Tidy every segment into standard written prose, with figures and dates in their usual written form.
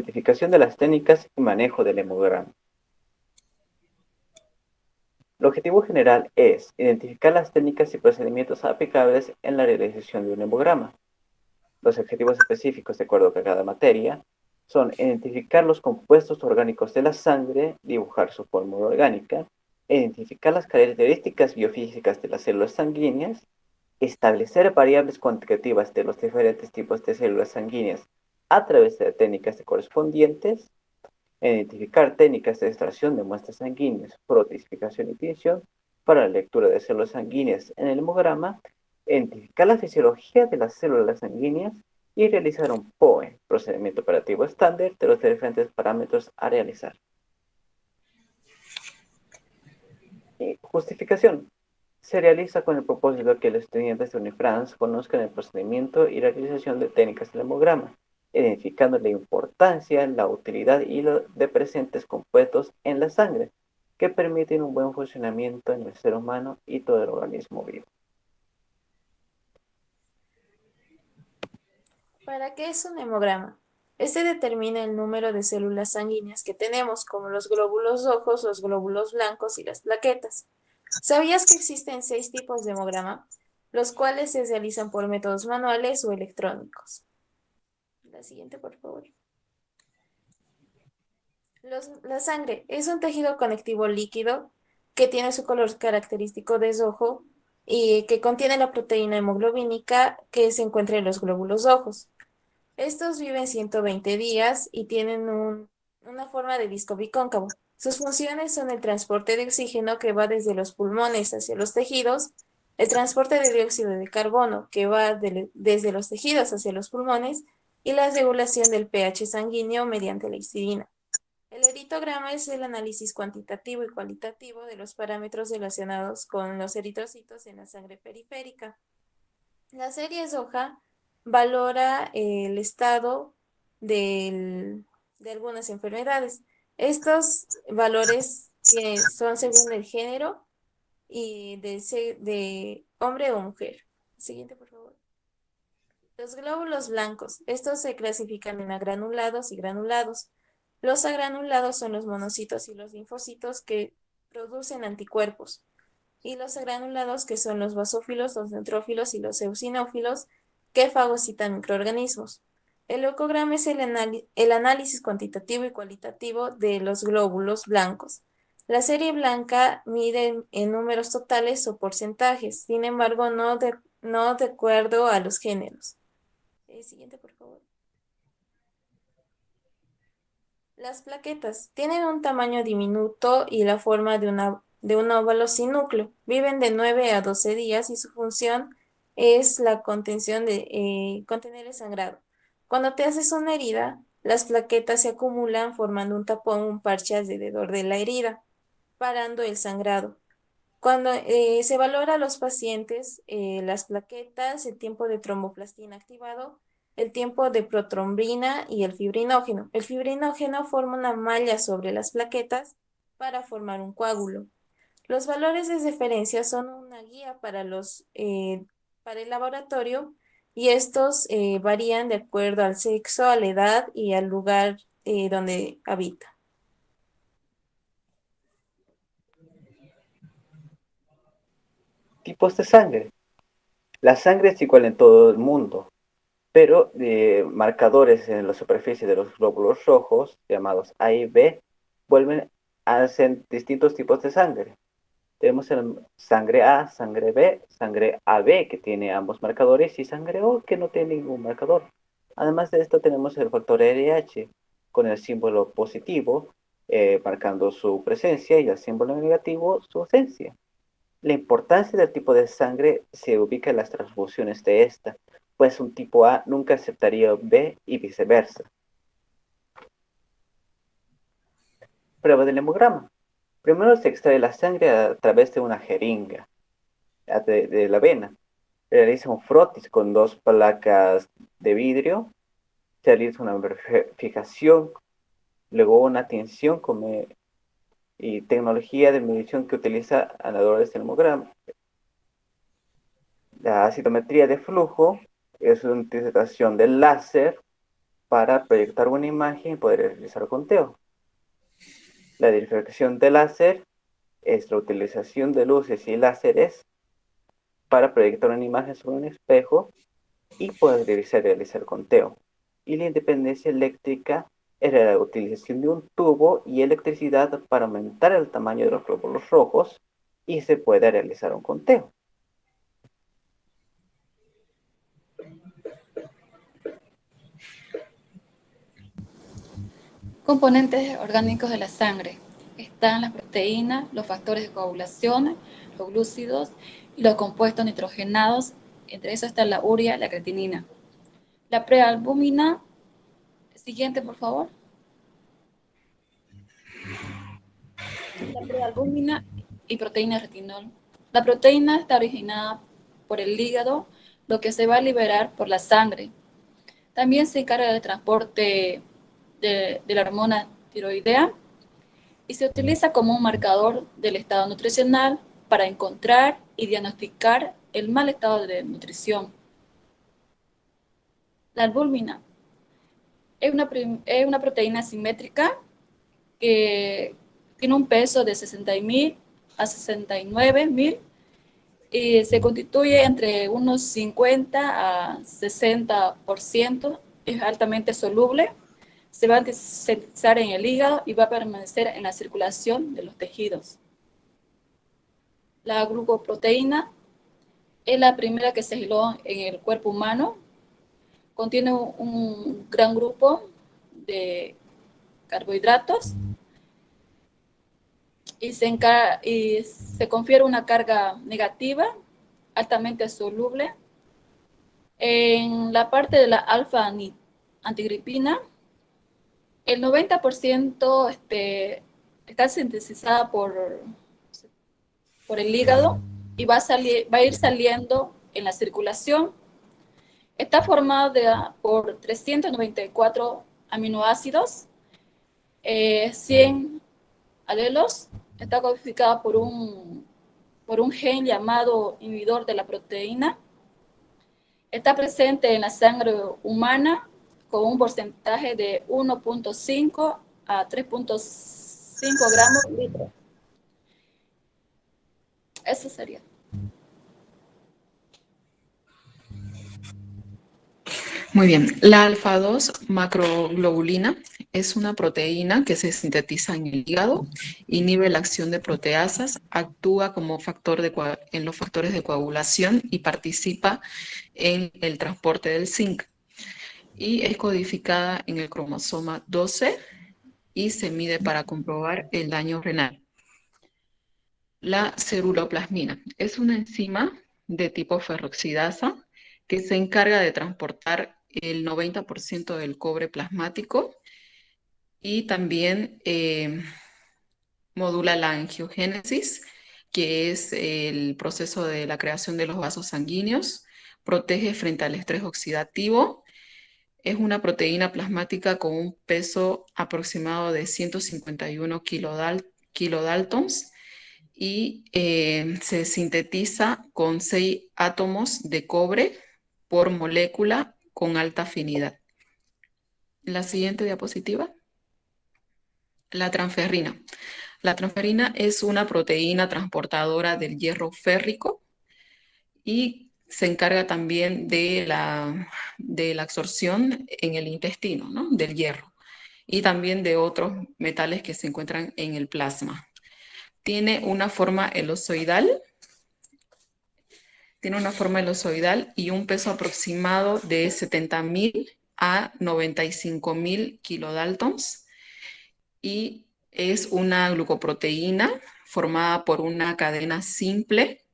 Identificación de las técnicas y manejo del hemograma. El objetivo general es identificar las técnicas y procedimientos aplicables en la realización de un hemograma. Los objetivos específicos, de acuerdo con cada materia, son identificar los compuestos orgánicos de la sangre, dibujar su fórmula orgánica, identificar las características biofísicas de las células sanguíneas, establecer variables cuantitativas de los diferentes tipos de células sanguíneas a través de técnicas correspondientes, identificar técnicas de extracción de muestras sanguíneas, proteificación y tinción para la lectura de células sanguíneas en el hemograma, identificar la fisiología de las células sanguíneas y realizar un POE, procedimiento operativo estándar de los diferentes parámetros a realizar. Justificación. Se realiza con el propósito de que los estudiantes de Unifrance conozcan el procedimiento y la realización de técnicas del hemograma, identificando la importancia, la utilidad y los de presentes compuestos en la sangre, que permiten un buen funcionamiento en el ser humano y todo el organismo vivo. ¿Para qué es un hemograma? Este determina el número de células sanguíneas que tenemos, como los glóbulos rojos, los glóbulos blancos y las plaquetas. ¿Sabías que existen 6 tipos de hemograma, los cuales se realizan por métodos manuales o electrónicos? La siguiente, por favor. La sangre es un tejido conectivo líquido que tiene su color característico de rojo y que contiene la proteína hemoglobínica que se encuentra en los glóbulos rojos. Estos viven 120 días y tienen una forma de disco bicóncavo. Sus funciones son el transporte de oxígeno que va desde los pulmones hacia los tejidos, el transporte de dióxido de carbono que va desde los tejidos hacia los pulmones y la regulación del pH sanguíneo mediante la histidina. El eritograma es el análisis cuantitativo y cualitativo de los parámetros relacionados con los eritrocitos en la sangre periférica. La serie roja valora el estado de algunas enfermedades. Estos valores son según el género y de hombre o mujer. Siguiente, por favor. Los glóbulos blancos. Estos se clasifican en agranulados y granulados. Los agranulados son los monocitos y los linfocitos que producen anticuerpos. Y los agranulados, que son los basófilos, los neutrófilos y los eosinófilos, que fagocitan microorganismos. El leucograma es el análisis cuantitativo y cualitativo de los glóbulos blancos. La serie blanca mide en números totales o porcentajes, sin embargo, no de acuerdo a los géneros. Siguiente, por favor. Las plaquetas tienen un tamaño diminuto y la forma de un óvalo sin núcleo. Viven de 9 a 12 días y su función es la contención de contener el sangrado. Cuando te haces una herida, las plaquetas se acumulan formando un tapón, un parche alrededor de la herida, parando el sangrado. Cuando se valora a los pacientes, las plaquetas, el tiempo de tromboplastina activado, el tiempo de protrombina y el fibrinógeno. El fibrinógeno forma una malla sobre las plaquetas para formar un coágulo. Los valores de referencia son una guía para el laboratorio y estos varían de acuerdo al sexo, a la edad y al lugar donde habita. Tipos de sangre. La sangre es igual en todo el mundo, pero marcadores en la superficie de los glóbulos rojos, llamados A y B, hacen distintos tipos de sangre. Tenemos sangre A, sangre B, sangre AB que tiene ambos marcadores y sangre O que no tiene ningún marcador. Además de esto tenemos el factor RH con el símbolo positivo marcando su presencia y el símbolo negativo su ausencia. La importancia del tipo de sangre se ubica en las transfusiones de esta, pues un tipo A nunca aceptaría B y viceversa. Prueba del hemograma. Primero se extrae la sangre a través de una jeringa de la vena. Realiza un frotis con dos placas de vidrio. Se realiza una fijación, luego una tinción y tecnología de medición que utiliza anadores del hemograma. La citometría de flujo es una utilización del láser para proyectar una imagen y poder realizar conteo. La difracción de láser es la utilización de luces y láseres para proyectar una imagen sobre un espejo y poder realizar conteo. Y la independencia eléctrica era la utilización de un tubo y electricidad para aumentar el tamaño de los glóbulos rojos y se puede realizar un conteo. Componentes orgánicos de la sangre. Están las proteínas, los factores de coagulación, los glúcidos y los compuestos nitrogenados. Entre eso está la urea y la creatinina. La prealbúmina, siguiente por favor. La prealbúmina y proteína de retinol. La proteína está originada por el hígado, lo que se va a liberar por la sangre. También se encarga del transporte de la hormona tiroidea y se utiliza como un marcador del estado nutricional para encontrar y diagnosticar el mal estado de nutrición. La albúmina es una proteína simétrica que tiene un peso de 60.000 a 69.000 y se constituye entre unos 50 a 60%, es altamente soluble, se va a sintetizar en el hígado y va a permanecer en la circulación de los tejidos. La glucoproteína es la primera que se aisló en el cuerpo humano, contiene un gran grupo de carbohidratos y se confiere una carga negativa altamente soluble. En la parte de la alfa-antigripina, el 90% está sintetizada por el hígado y va a ir saliendo en la circulación. Está formada por 394 aminoácidos, 100 alelos. Está codificada por un gen llamado inhibidor de la proteína. Está presente en la sangre humana con un porcentaje de 1.5 a 3.5 gramos por litro. Eso sería. Muy bien, la alfa-2 macroglobulina es una proteína que se sintetiza en el hígado, inhibe la acción de proteasas, actúa como factor en los factores de coagulación y participa en el transporte del zinc. Y es codificada en el cromosoma 12 y se mide para comprobar el daño renal. La ceruloplasmina es una enzima de tipo ferroxidasa que se encarga de transportar el 90% del cobre plasmático y también modula la angiogénesis, que es el proceso de la creación de los vasos sanguíneos, protege frente al estrés oxidativo, es una proteína plasmática con un peso aproximado de 151 kilodaltons y se sintetiza con 6 átomos de cobre por molécula con alta afinidad. La siguiente diapositiva. La transferrina. La transferrina es una proteína transportadora del hierro férrico y se encarga también de la absorción en el intestino, ¿no?, del hierro y también de otros metales que se encuentran en el plasma. Tiene una forma elipsoidal y un peso aproximado de 70.000 a 95.000 kilodaltons y es una glucoproteína formada por una cadena simple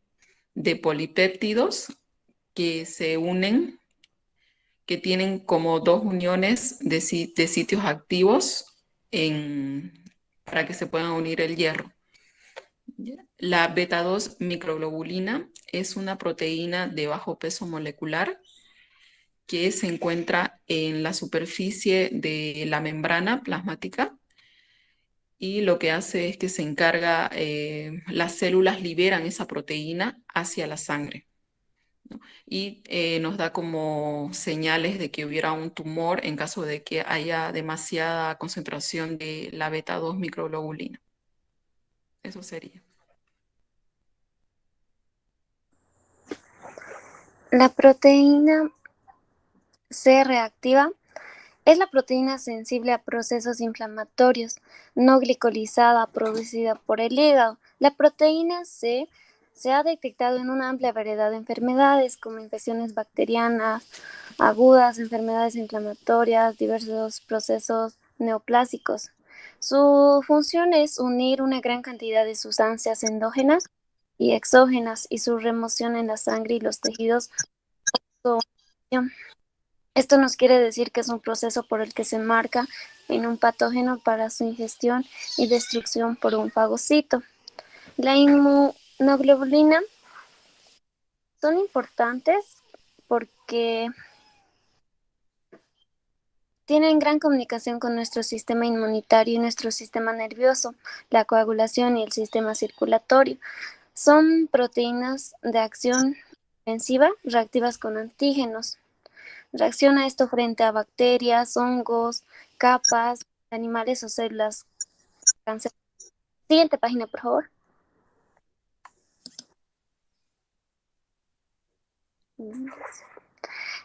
de polipéptidos que se unen, que tienen como dos uniones de sitios activos para que se puedan unir el hierro. La beta-2 microglobulina es una proteína de bajo peso molecular que se encuentra en la superficie de la membrana plasmática y lo que hace es que se encarga, las células liberan esa proteína hacia la sangre. ¿no? Y nos da como señales de que hubiera un tumor en caso de que haya demasiada concentración de la beta 2 microglobulina. Eso sería. La proteína C reactiva es la proteína sensible a procesos inflamatorios, no glicolizada, producida por el hígado. La proteína C se ha detectado en una amplia variedad de enfermedades como infecciones bacterianas agudas, enfermedades inflamatorias, diversos procesos neoplásicos. Su función es unir una gran cantidad de sustancias endógenas y exógenas y su remoción en la sangre y los tejidos. Esto nos quiere decir que es un proceso por el que se enmarca en un patógeno para su ingestión y destrucción por un fagocito. La inmunoglobulina son importantes porque tienen gran comunicación con nuestro sistema inmunitario y nuestro sistema nervioso, la coagulación y el sistema circulatorio. Son proteínas de acción defensiva reactivas con antígenos. Reacciona esto frente a bacterias, hongos, capas, animales o células cancerosas. Siguiente página, por favor.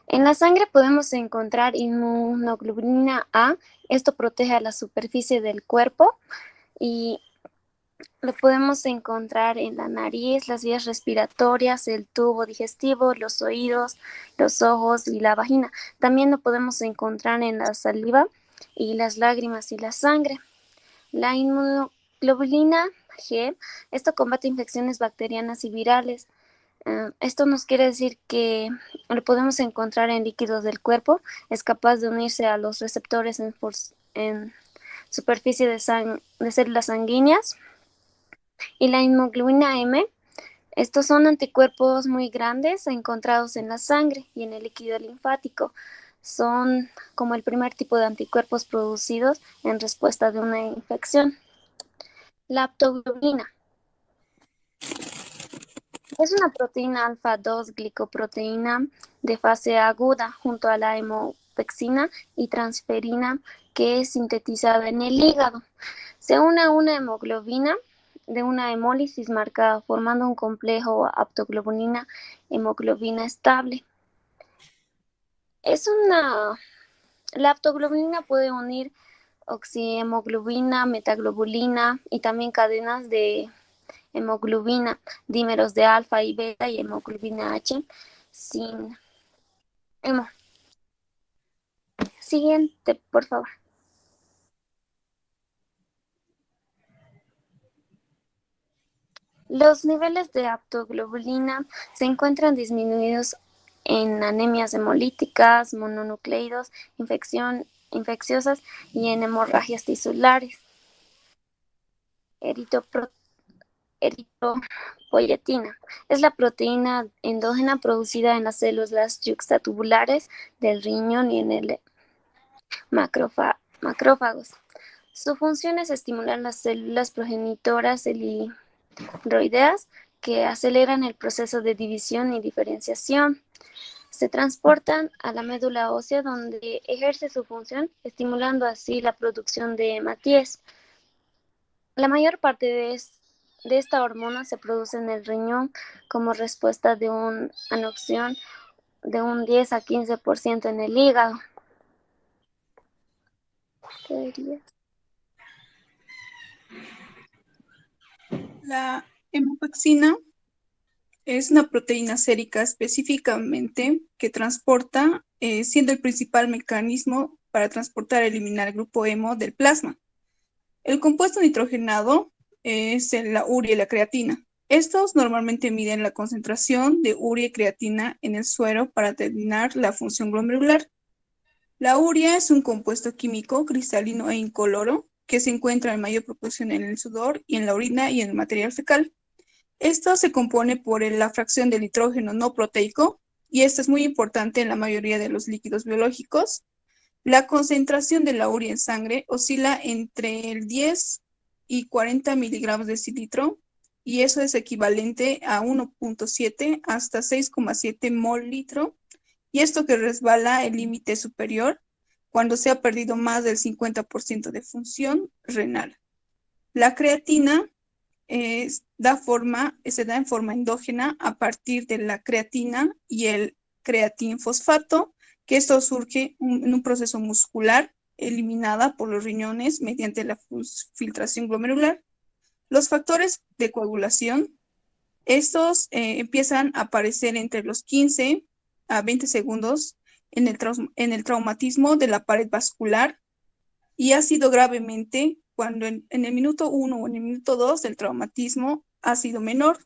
En la sangre podemos encontrar inmunoglobulina A. Esto protege a la superficie del cuerpo y lo podemos encontrar en la nariz, las vías respiratorias, el tubo digestivo, los oídos, los ojos y la vagina. También lo podemos encontrar en la saliva y las lágrimas y la sangre. La inmunoglobulina G, esto combate infecciones bacterianas y virales. Esto nos quiere decir que lo podemos encontrar en líquidos del cuerpo. Es capaz de unirse a los receptores en superficie de células sanguíneas. Y la inmunoglobulina M, estos son anticuerpos muy grandes encontrados en la sangre y en el líquido linfático. Son como el primer tipo de anticuerpos producidos en respuesta de una infección. La aptoglobulina es una proteína alfa-2 glicoproteína de fase aguda junto a la hemopexina y transferina que es sintetizada en el hígado. Se une a una hemoglobina de una hemólisis marcada formando un complejo aptoglobulina hemoglobina estable. La aptoglobulina puede unir oxihemoglobina, metaglobulina y también cadenas de hemoglobina, dímeros de alfa y beta y hemoglobina H sin hemo. Siguiente, por favor. Los niveles de aptoglobulina se encuentran disminuidos en anemias hemolíticas, mononucleídos, infecciosas y en hemorragias tisulares. Eritropoyetina es la proteína endógena producida en las células yuxtatubulares del riñón y en el macrófagos. Su función es estimular las células progenitoras eritroideas que aceleran el proceso de división y diferenciación. Se transportan a la médula ósea donde ejerce su función, estimulando así la producción de hematíes. La mayor parte de esta hormona se produce en el riñón como respuesta de una anoxión de un 10 a 15% en el hígado. La hemopexina es una proteína sérica específicamente que transporta, siendo el principal mecanismo para transportar y eliminar el grupo hemo del plasma. El compuesto nitrogenado es la urea y la creatina. Estos normalmente miden la concentración de urea y creatina en el suero para determinar la función glomerular. La urea es un compuesto químico cristalino e incoloro que se encuentra en mayor proporción en el sudor y en la orina y en el material fecal. Esto se compone por la fracción de nitrógeno no proteico, y esto es muy importante en la mayoría de los líquidos biológicos. La concentración de la urea en sangre oscila entre el 10 y 40 miligramos de decilitro, y eso es equivalente a 1.7 hasta 6,7 mol litro, y esto que resbala el límite superior cuando se ha perdido más del 50% de función renal. La creatina se da en forma endógena a partir de la creatina y el creatinfosfato, que esto surge en un proceso muscular eliminada por los riñones mediante la filtración glomerular. Los factores de coagulación, estos empiezan a aparecer entre los 15 a 20 segundos en el traumatismo de la pared vascular, y ha sido gravemente cuando en el minuto 1 o en el minuto 2 del traumatismo ha sido menor.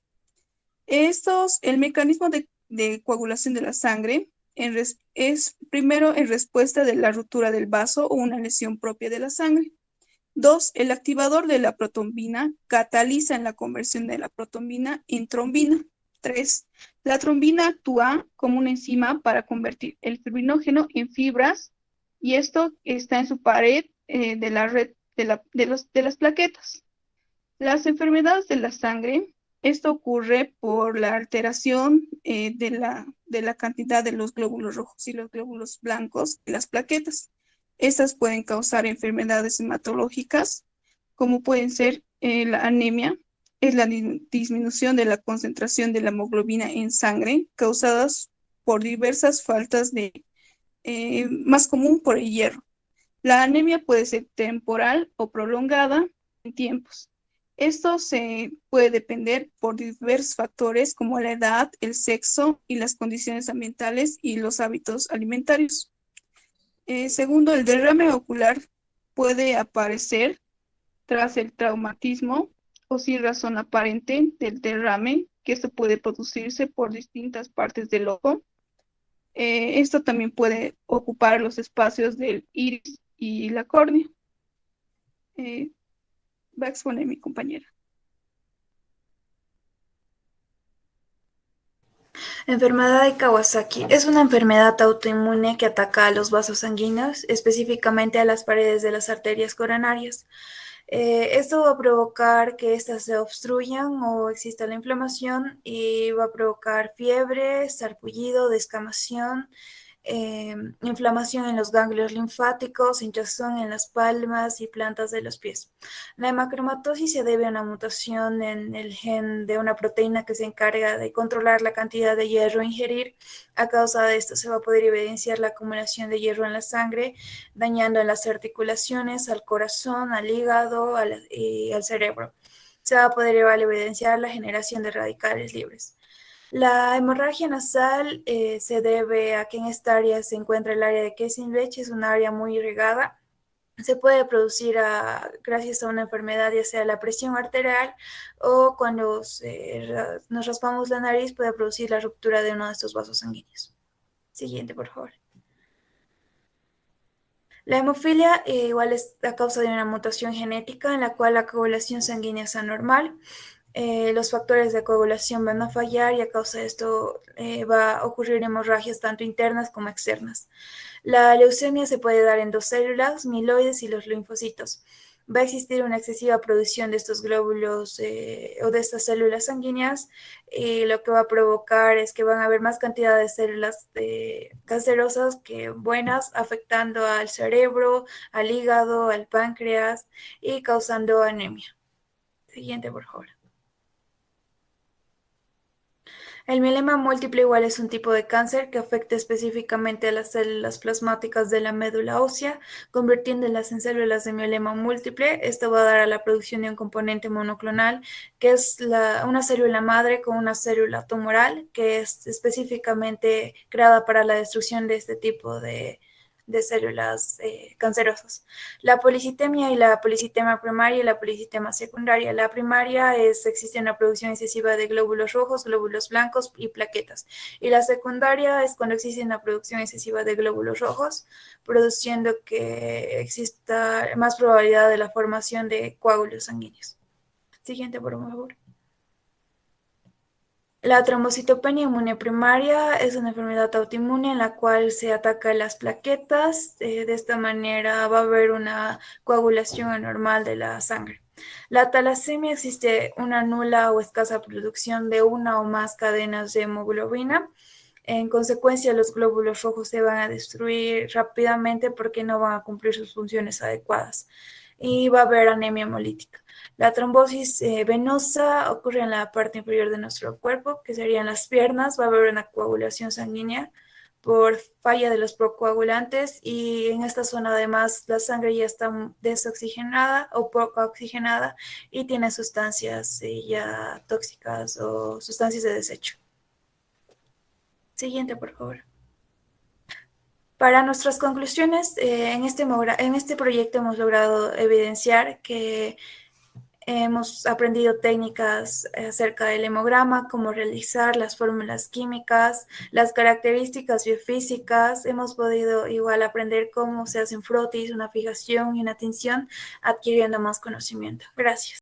El mecanismo de coagulación de la sangre es primero en respuesta de la ruptura del vaso o una lesión propia de la sangre. 2. El activador de la protrombina cataliza en la conversión de la protrombina en trombina. 3. La trombina actúa como una enzima para convertir el fibrinógeno en fibras, y esto está en su pared de la red de las plaquetas. Las enfermedades de la sangre, esto ocurre por la alteración de la cantidad de los glóbulos rojos y los glóbulos blancos de las plaquetas. Estas pueden causar enfermedades hematológicas, como pueden ser la anemia, es la disminución de la concentración de la hemoglobina en sangre causadas por diversas faltas más común por el hierro. La anemia puede ser temporal o prolongada en tiempos. Esto se puede depender por diversos factores como la edad, el sexo y las condiciones ambientales y los hábitos alimentarios. Segundo, el derrame ocular puede aparecer tras el traumatismo o sin razón aparente del derrame, que esto puede producirse por distintas partes del ojo. Esto también puede ocupar los espacios del iris y la córnea. Va a exponer mi compañera. Enfermedad de Kawasaki es una enfermedad autoinmune que ataca a los vasos sanguíneos, específicamente a las paredes de las arterias coronarias. Esto va a provocar que éstas se obstruyan o exista la inflamación, y va a provocar fiebre, sarpullido, descamación, inflamación en los ganglios linfáticos, hinchazón en las palmas y plantas de los pies. La hemacromatosis se debe a una mutación en el gen de una proteína que se encarga de controlar la cantidad de hierro a ingerir. A causa de esto se va a poder evidenciar la acumulación de hierro en la sangre, dañando en las articulaciones, al corazón, al hígado y al cerebro. Se va a poder evidenciar la generación de radicales libres. La hemorragia nasal se debe a que en esta área se encuentra el área de Kesselbach, es un área muy irrigada. Se puede producir gracias a una enfermedad, ya sea la presión arterial, o cuando nos raspamos la nariz puede producir la ruptura de uno de estos vasos sanguíneos. Siguiente, por favor. La hemofilia igual es a causa de una mutación genética en la cual la coagulación sanguínea es anormal. Los factores de coagulación van a fallar, y a causa de esto va a ocurrir hemorragias tanto internas como externas. La leucemia se puede dar en dos células, mieloides y los linfocitos. Va a existir una excesiva producción de estos glóbulos o de estas células sanguíneas, y lo que va a provocar es que van a haber más cantidad de células cancerosas que buenas, afectando al cerebro, al hígado, al páncreas y causando anemia. Siguiente, por favor. El mielema múltiple igual es un tipo de cáncer que afecta específicamente a las células plasmáticas de la médula ósea, convirtiéndolas en células de mielema múltiple. Esto va a dar a la producción de un componente monoclonal, que es una célula madre con una célula tumoral, que es específicamente creada para la destrucción de este tipo de células cancerosas. La policitemia y la policitemia primaria y la policitemia secundaria. La primaria existe una producción excesiva de glóbulos rojos, glóbulos blancos y plaquetas. Y la secundaria es cuando existe una producción excesiva de glóbulos rojos, produciendo que exista más probabilidad de la formación de coágulos sanguíneos. Siguiente, por favor. La trombocitopenia inmune primaria es una enfermedad autoinmune en la cual se ataca las plaquetas. De esta manera va a haber una coagulación anormal de la sangre. La talasemia existe una nula o escasa producción de una o más cadenas de hemoglobina. En consecuencia, los glóbulos rojos se van a destruir rápidamente porque no van a cumplir sus funciones adecuadas y va a haber anemia hemolítica. La trombosis venosa ocurre en la parte inferior de nuestro cuerpo, que serían las piernas. Va a haber una coagulación sanguínea por falla de los procoagulantes y en esta zona además la sangre ya está desoxigenada o poco oxigenada y tiene sustancias ya tóxicas o sustancias de desecho. Siguiente, por favor. Para nuestras conclusiones, en este proyecto hemos logrado evidenciar que hemos aprendido técnicas acerca del hemograma, cómo realizar las fórmulas químicas, las características biofísicas. Hemos podido igual aprender cómo se hacen frotis, una fijación y una tinción, adquiriendo más conocimiento. Gracias.